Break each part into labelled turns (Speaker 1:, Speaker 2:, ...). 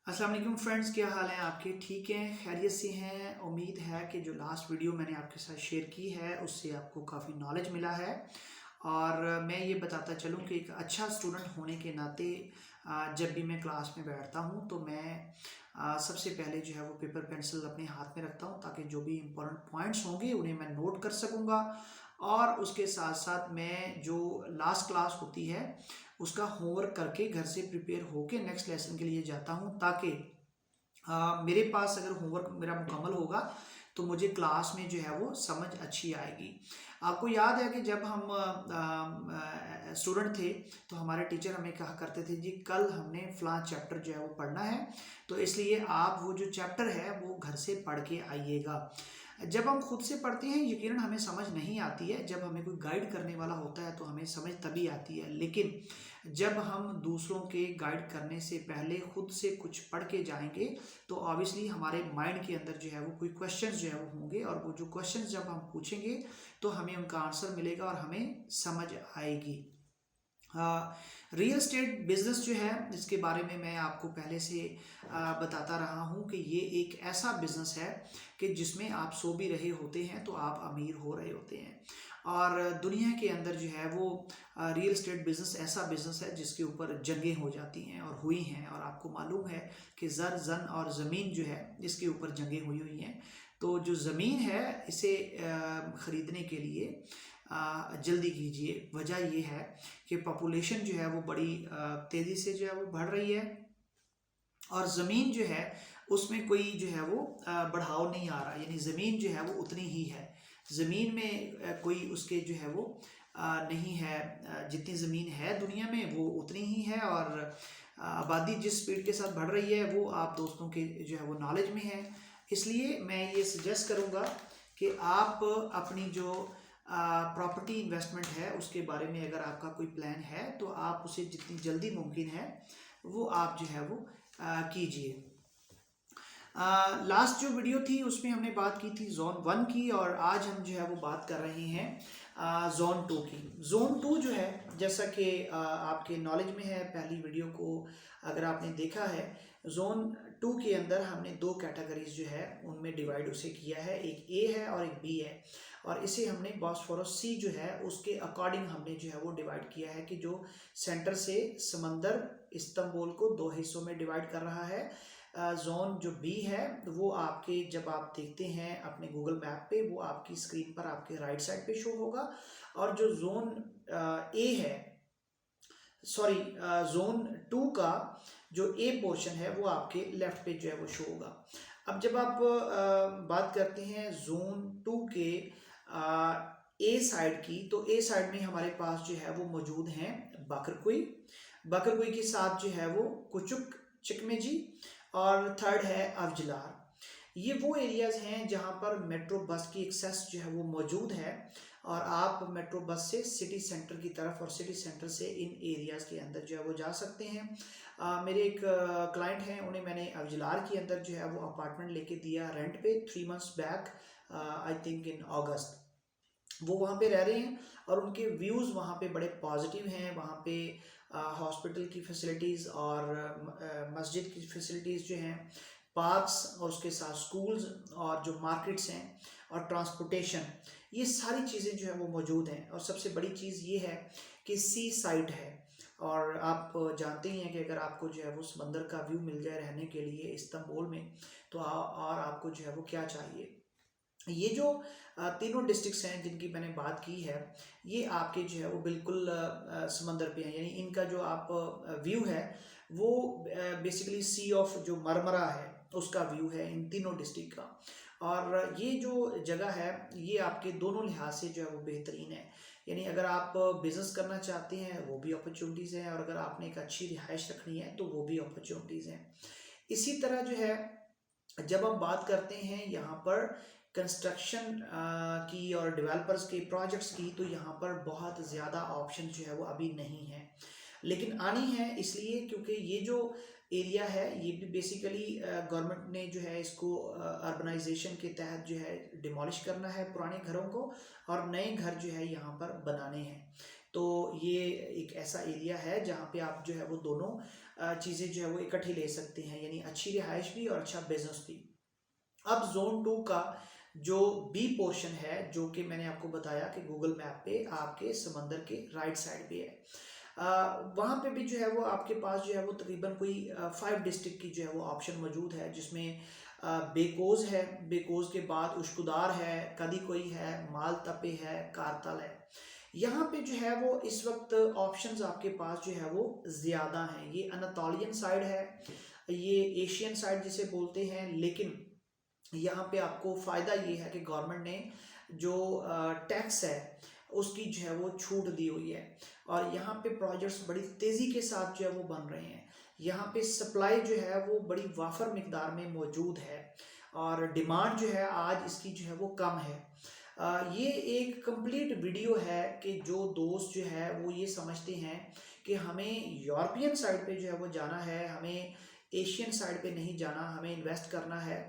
Speaker 1: अस्सलाम वालेकुम फ्रेंड्स, क्या हाल है आपके? ठीक हैं, खैरियत से हैं। उम्मीद है कि जो लास्ट वीडियो मैंने आपके साथ शेयर की है उससे आपको काफ़ी नॉलेज मिला है। और मैं ये बताता चलूँ कि एक अच्छा स्टूडेंट होने के नाते जब भी मैं क्लास में बैठता हूँ तो मैं सबसे पहले जो है वो पेपर पेंसिल अपने हाथ में रखता हूँ ताकि जो भी इम्पोर्टेंट पॉइंट्स होंगे उन्हें मैं नोट कर सकूँगा। और उसके साथ साथ मैं जो लास्ट क्लास होती है उसका होमवर्क करके घर से प्रिपेयर होके नेक्स्ट लेसन के लिए जाता हूँ ताकि मेरे पास अगर होमवर्क मेरा मुकम्मल होगा तो मुझे क्लास में जो है वो समझ अच्छी आएगी। आपको याद है कि जब हम स्टूडेंट थे तो हमारे टीचर हमें कहा करते थे जी कल हमने फलां चैप्टर जो है वो पढ़ना है, तो इसलिए आप वो जो चैप्टर है वो घर से पढ़ के आइएगा। जब हम खुद से पढ़ते हैं यकीनन हमें समझ नहीं आती है, जब हमें कोई गाइड करने वाला होता है तो हमें समझ तभी आती है। लेकिन जब हम दूसरों के गाइड करने से पहले खुद से कुछ पढ़ के जाएंगे तो ऑब्वियसली हमारे माइंड के अंदर जो है वो कोई क्वेश्चंस जो है वो होंगे, और वो जो क्वेश्चंस जब हम पूछेंगे तो हमें उनका आंसर मिलेगा और हमें समझ आएगी। रियल एस्टेट बिजनेस जो है इसके बारे में मैं आपको पहले से बताता रहा हूँ कि ये एक ऐसा बिजनेस है कि जिसमें आप सो भी रहे होते हैं तो आप अमीर हो रहे होते हैं। और दुनिया के अंदर जो है वो रियल एस्टेट बिजनेस ऐसा बिजनेस है जिसके ऊपर जंगें हो जाती हैं और हुई हैं, और आपको मालूम है कि ज़र जन और ज़मीन जो है इसके ऊपर जंगें हुई हुई हैं। तो जो ज़मीन है इसे ख़रीदने के लिए जल्दी कीजिए। वजह ये है कि पॉपुलेशन जो है वो बड़ी तेज़ी से जो है वो बढ़ रही है, और ज़मीन जो है उसमें कोई जो है वो बढ़ाव नहीं आ रहा, यानी ज़मीन जो है वो उतनी ही है। ज़मीन में कोई उसके जो है वो नहीं है। जितनी ज़मीन है दुनिया में वो उतनी ही है, और आबादी जिस स्पीड के साथ बढ़ रही है वो आप दोस्तों के जो है वो नॉलेज में है। इसलिए मैं ये सजेस्ट करूँगा कि आप अपनी जो प्रॉपर्टी इन्वेस्टमेंट है उसके बारे में अगर आपका कोई प्लान है तो आप उसे जितनी जल्दी मुमकिन है वो आप जो है वो कीजिए। लास्ट जो वीडियो थी उसमें हमने बात की थी जोन 1 की, और आज हम जो है वो बात कर रहे हैं जोन 2 की। जोन 2 जो है जैसा कि आपके नॉलेज में है, पहली वीडियो को अगर आपने देखा है, जोन 2 के अंदर हमने दो कैटेगरीज जो है उनमें डिवाइड उसे किया है, एक ए है और एक बी है। और इसे हमने बॉस्फोरस सी जो है उसके अकॉर्डिंग हमने जो है वो डिवाइड किया है कि जो सेंटर से समंदर इस्तांबुल को दो हिस्सों में डिवाइड कर रहा है। जोन जो बी है वो आपके जब आप देखते हैं अपने गूगल मैप पे वो आपकी स्क्रीन पर आपके राइट साइड पे शो होगा, और जो जोन ए है, सॉरी, जोन 2 का जो ए पोर्शन है वो आपके लेफ्ट पे जो है वो शो होगा। अब जब आप बात करते हैं जोन 2 के ए साइड की, तो ए साइड में हमारे पास जो है वो मौजूद हैं बकरकुई, बकरकुई के साथ जो है वो कुचुक चिकमेजी, और थर्ड है अवजलार। ये वो एरियाज हैं जहाँ पर मेट्रो बस की एक्सेस जो है वो मौजूद है, और आप मेट्रो बस से सिटी सेंटर की तरफ और सिटी सेंटर से इन एरियाज के अंदर जो है वो जा सकते हैं। मेरे एक क्लाइंट हैं, उन्हें मैंने अवजलार के अंदर जो है वो अपार्टमेंट लेके दिया रेंट पे 3 months back, I think in August. वो वहाँ पे रह रहे हैं और उनके व्यूज़ वहाँ पे बड़े पॉजिटिव हैं। वहाँ पे हॉस्पिटल की फैसिलिटीज़ और मस्जिद की फैसिलिटीज़ जो हैं, पार्क्स और उसके साथ स्कूल्स और जो मार्केट्स हैं और ट्रांसपोर्टेशन, ये सारी चीज़ें जो है वो मौजूद हैं। और सबसे बड़ी चीज़ ये है कि सी साइड है, और आप जानते ही हैं कि अगर आपको जो है वो समंदर का व्यू मिल जाए रहने के लिए इस्तांबुल में तो और आपको जो है वो क्या चाहिए। ये जो तीनों डिस्ट्रिक्ट्स हैं जिनकी मैंने बात की है, ये आपके जो है वो बिल्कुल समंदर पे हैं, यानी इनका जो आप व्यू है वो बेसिकली सी ऑफ जो मरमरा है उसका व्यू है इन तीनों डिस्ट्रिक्ट का। और ये जो जगह है ये आपके दोनों लिहाज से जो है वो बेहतरीन है, यानी अगर आप बिजनेस करना चाहते हैं वो भी अपॉर्चुनिटीज़ हैं, और अगर आपने एक अच्छी रिहाइश रखनी है तो वो भी अपॉर्चुनिटीज़ हैं। इसी तरह जो है जब हम बात करते हैं यहाँ पर कंस्ट्रक्शन की और डेवलपर्स के प्रोजेक्ट्स की, तो यहाँ पर बहुत ज़्यादा ऑप्शन जो है वो अभी नहीं है, लेकिन आनी है, इसलिए क्योंकि ये जो एरिया है ये भी बेसिकली गवर्नमेंट ने जो है इसको अर्बनाइजेशन के तहत जो है डिमोलिश करना है पुराने घरों को, और नए घर जो है यहाँ पर बनाने हैं। तो ये एक ऐसा एरिया है जहाँ पे आप जो है वो दोनों चीज़ें जो है वो इकट्ठी ले सकते हैं, यानी अच्छी रिहाइश भी और अच्छा बिजनेस भी। अब जोन 2 का जो बी पोर्शन है, जो कि मैंने आपको बताया कि गूगल मैप पे आपके समंदर के राइट साइड पे है, वहाँ पे भी जो है वो आपके पास जो है वो तकरीबन कोई 5 डिस्ट्रिक्ट की जो है वो ऑप्शन मौजूद है, जिसमें बेकोज है, बेकोज के बाद उश्कुदार है, कदीकोई है, मालतपे है, कारतल है। यहाँ पे जो है वो इस वक्त ऑप्शंस आपके पास जो है वो ज़्यादा हैं। ये अनातोलियन साइड है, ये एशियन साइड जिसे बोलते हैं, लेकिन यहाँ पे आपको फ़ायदा ये है कि गवर्नमेंट ने जो टैक्स है उसकी जो है वो छूट दी हुई है, और यहाँ पे प्रोजेक्ट्स बड़ी तेज़ी के साथ जो है वो बन रहे हैं। यहाँ पे सप्लाई जो है वो बड़ी वाफर मिकदार में मौजूद है, और डिमांड जो है आज इसकी जो है वो कम है। ये एक कंप्लीट वीडियो है कि जो दोस्त जो है वो ये समझते हैं कि हमें यूरोपियन साइड पे जो है वो जाना है, हमें एशियन साइड पे नहीं जाना, हमें इन्वेस्ट करना है,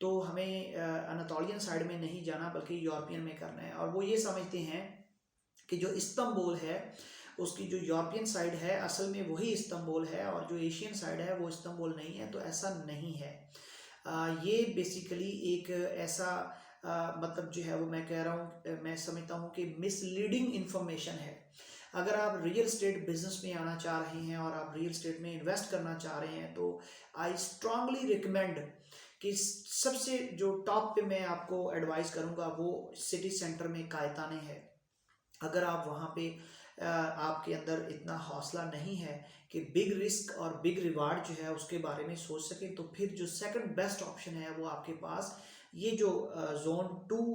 Speaker 1: तो हमें अनातोलियन साइड में नहीं जाना बल्कि यूरोपियन में करना है। और वो ये समझते हैं कि जो इस्तांबुल है उसकी जो यूरोपियन साइड है असल में वही इस्तांबुल है, और जो एशियन साइड है वो इस्तांबुल नहीं है। तो ऐसा नहीं है। ये बेसिकली एक ऐसा मतलब जो है वो मैं कह रहा हूँ, मैं समझता हूँ कि मिसलीडिंग इंफॉर्मेशन है। अगर आप रियल स्टेट बिजनेस में आना चाह रहे हैं और आप रियल स्टेट में इन्वेस्ट करना चाह रहे हैं, तो आई स्ट्रांगली रिकमेंड कि सबसे जो टॉप पे मैं आपको एडवाइस करूँगा वो सिटी सेंटर में कायताने है। अगर आप वहाँ पे आपके अंदर इतना हौसला नहीं है कि बिग रिस्क और बिग रिवार्ड जो है उसके बारे में सोच सकें, तो फिर जो सेकंड बेस्ट ऑप्शन है वो आपके पास ये जो जोन 2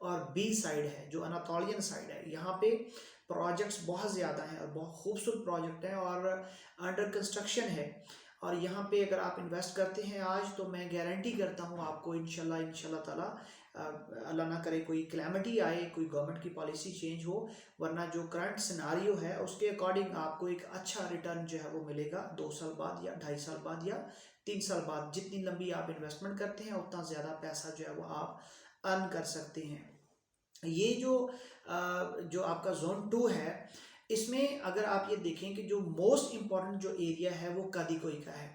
Speaker 1: और बी साइड है, जो अनातोलियन साइड है। यहाँ पे प्रोजेक्ट्स बहुत ज़्यादा हैं और बहुत खूबसूरत प्रोजेक्ट हैं और अंडर कंस्ट्रक्शन है। और यहाँ पे अगर आप इन्वेस्ट करते हैं आज, तो मैं गारंटी करता हूँ आपको इंशाल्लाह ताला, अल्लाह ना करे कोई क्लैमिटी आए, कोई गवर्नमेंट की पॉलिसी चेंज हो, वरना जो करंट सिनारियो है उसके अकॉर्डिंग आपको एक अच्छा रिटर्न जो है वो मिलेगा 2 साल बाद या 2.5 साल बाद या 3 साल बाद। जितनी लंबी आप इन्वेस्टमेंट करते हैं उतना ज़्यादा पैसा जो है वो आप अर्न कर सकते हैं। ये जो आपका जोन 2 है, इसमें अगर आप ये देखें कि जो मोस्ट इम्पॉर्टेंट जो एरिया है वो कदीकोई का है।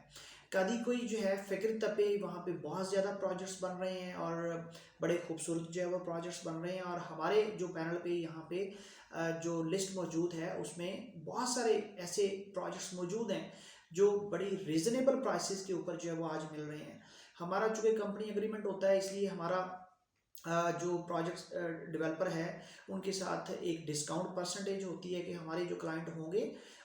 Speaker 1: कदीकोई जो है फिक्र तपे, वहाँ पे बहुत ज़्यादा प्रोजेक्ट्स बन रहे हैं और बड़े खूबसूरत जो है वो प्रोजेक्ट्स बन रहे हैं। और हमारे जो पैनल पे यहाँ पे जो लिस्ट मौजूद है उसमें बहुत सारे ऐसे प्रोजेक्ट्स मौजूद हैं जो बड़ी रीज़नेबल प्राइसेस के ऊपर जो है वो आज मिल रहे हैं। हमारा चूँकि कंपनी एग्रीमेंट होता है, इसलिए हमारा जो प्रोजेक्ट डेवलपर है उनके साथ एक डिस्काउंट परसेंटेज होती है कि हमारे जो क्लाइंट होंगे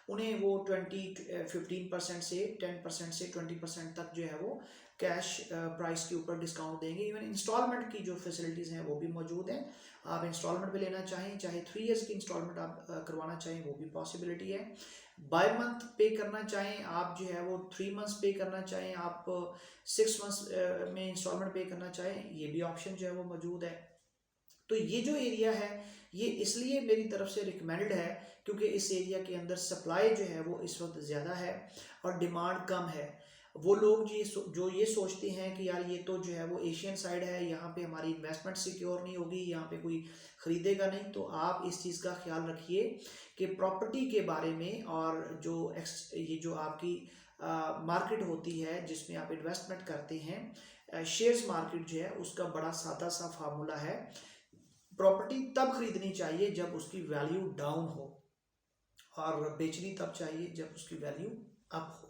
Speaker 1: उन्हें वो 15% से 10% से 20% तक जो है वो कैश प्राइस के ऊपर डिस्काउंट देंगे। इवन इंस्टॉलमेंट की जो फैसिलिटीज़ हैं वो भी मौजूद हैं। आप इंस्टॉलमेंट पे लेना चाहें, चाहे 3 इयर्स की इंस्टॉलमेंट आप करवाना चाहें, वो भी पॉसिबिलिटी है। बाय मंथ पे करना चाहें आप जो है वो 3 मंथ्स पे करना चाहें, आप 6 मंथ्स में इंस्टॉलमेंट पे करना चाहें, ये भी ऑप्शन जो है वो मौजूद है। तो ये जो एरिया है ये इसलिए मेरी तरफ से रिकमेंडेड है क्योंकि इस एरिया के अंदर सप्लाई जो है वो इस वक्त ज़्यादा है और डिमांड कम है। वो लोग जो ये सोचते हैं कि यार ये तो जो है वो एशियन साइड है, यहाँ पे हमारी इन्वेस्टमेंट सिक्योर नहीं होगी, यहाँ पे कोई ख़रीदेगा नहीं, तो आप इस चीज़ का ख्याल रखिए कि प्रॉपर्टी के बारे में और ये जो आपकी मार्केट होती है जिसमें आप इन्वेस्टमेंट करते हैं, शेयर्स मार्केट जो है उसका बड़ा सादा सा फार्मूला है। प्रॉपर्टी तब खरीदनी चाहिए जब उसकी वैल्यू डाउन हो और बेचनी तब चाहिए जब उसकी वैल्यू अप हो।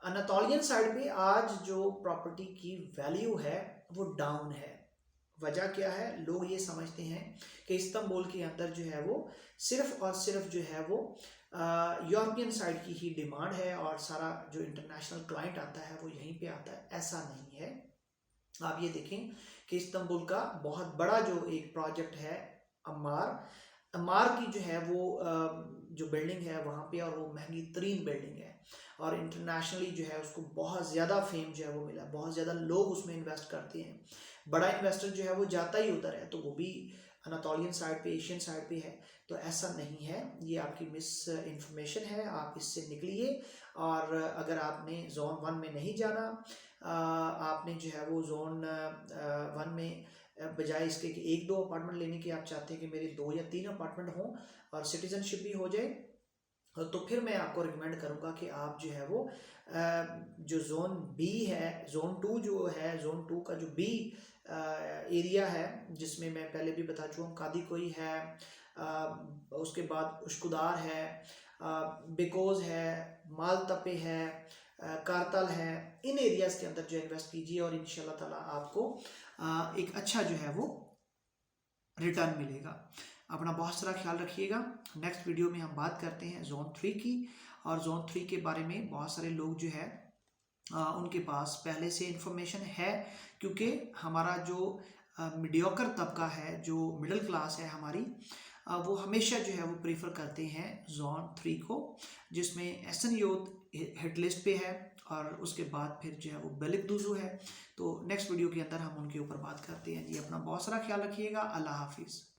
Speaker 1: अनातोलियन साइड पे आज जो प्रॉपर्टी की वैल्यू है वो डाउन है। वजह क्या है? लोग ये समझते हैं कि इस्तांबुल के अंदर जो है वो सिर्फ और सिर्फ जो है वो यूरोपियन साइड की ही डिमांड है और सारा जो इंटरनेशनल क्लाइंट आता है वो यहीं पे आता है। ऐसा नहीं है। आप ये देखें कि इस्तांबुल का बहुत बड़ा जो एक प्रोजेक्ट है अमार की जो है वो जो बिल्डिंग है वहाँ पे, और वो महंगी तरीन बिल्डिंग है और इंटरनेशनली जो है उसको बहुत ज़्यादा फेम जो है वो मिला, बहुत ज़्यादा लोग उसमें इन्वेस्ट करते हैं। बड़ा इन्वेस्टर जो है वो जाता ही उधर है, तो वो भी अनातोलियन साइड पे, एशियन साइड पे है। तो ऐसा नहीं है, ये आपकी मिस इन्फॉर्मेशन है, आप इससे निकलिए। और अगर आपने जोन 1 में नहीं जाना, आपने जो है वो जोन 1 में बजाय इसके कि 1-2 अपार्टमेंट लेने के आप चाहते हैं कि मेरे 2 या 3 अपार्टमेंट हों और सिटीजनशिप भी हो जाए, तो फिर मैं आपको रिकमेंड करूँगा कि आप जो है वो जो जोन बी है, जोन 2 जो है, जोन 2 का जो बी एरिया है, जिसमें मैं पहले भी बता चुका हूँ, कादी कोई है, उसके बाद उश्कुदार है, बेकोज है, मालतपे है, कारतल है, इन एरियाज़ के अंदर जो इन्वेस्ट कीजिए और इंशाल्लाह ताला आपको एक अच्छा जो है वो रिटर्न मिलेगा। अपना बहुत सारा ख्याल रखिएगा। नेक्स्ट वीडियो में हम बात करते हैं जोन 3 की, और जोन 3 के बारे में बहुत सारे लोग जो है उनके पास पहले से इंफॉर्मेशन है, क्योंकि हमारा जो मीडियोकर तबका है, जो मिडिल क्लास है हमारी, वो हमेशा जो है वो प्रीफर करते हैं जोन 3 को, जिसमें एहसन यूथ हिट लिस्ट पे है और उसके बाद फिर जो है वो बेलिकदुजू है। तो नेक्स्ट वीडियो के अंदर हम उनके ऊपर बात करते हैं जी। अपना बहुत सारा ख्याल रखिएगा। अल्लाह हाफिज़।